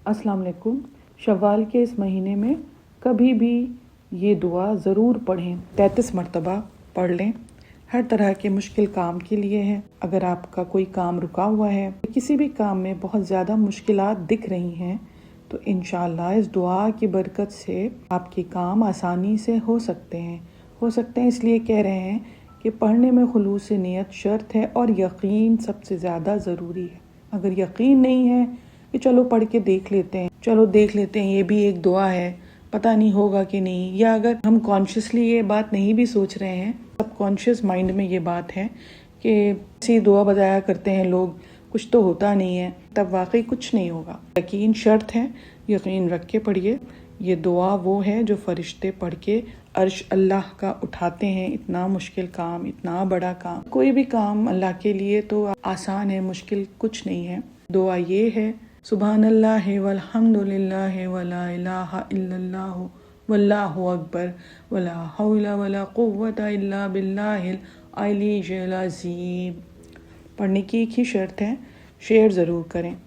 अस्सलाम वालेकुम। शव्वाल के इस महीने में कभी भी ये दुआ ज़रूर पढ़ें, 33 मरतबा पढ़ लें। हर तरह के मुश्किल काम के लिए है। अगर आपका कोई काम रुका हुआ है, किसी भी काम में बहुत ज़्यादा मुश्किलात दिख रही हैं, तो इंशाअल्लाह इस दुआ की बरकत से आपके काम आसानी से हो सकते हैं। इसलिए कह रहे हैं कि पढ़ने में खुलूस नियत शर्त है और यकीन सबसे ज़्यादा ज़रूरी है। अगर यकीन नहीं है कि चलो पढ़ के देख लेते हैं, ये भी एक दुआ है, पता नहीं होगा कि नहीं, या अगर हम कॉन्शियसली ये बात नहीं भी सोच रहे हैं, सब कॉन्शियस माइंड में ये बात है कि ऐसी दुआ बताया करते हैं लोग, कुछ तो होता नहीं है, तब वाकई कुछ नहीं होगा। यकीन शर्त है, यकीन रख के पढ़िए। ये दुआ वो है जो फरिश्ते पढ़ के अर्श अल्लाह का उठाते हैं। इतना मुश्किल काम, इतना बड़ा काम, कोई भी काम अल्लाह के लिए तो आसान है, मुश्किल कुछ नहीं है। दुआ ये है, सुबहानल्लाह वल्हम्दुलिल्लाह वला इलाहा इल्लल्लाह वल्लाहु अकबर वला हौला वला कुव्वता इल्ला बिल्लाहिल अलीय्यिल अज़ीम। पढ़ने की एक ही शर्त है, शेयर ज़रूर करें।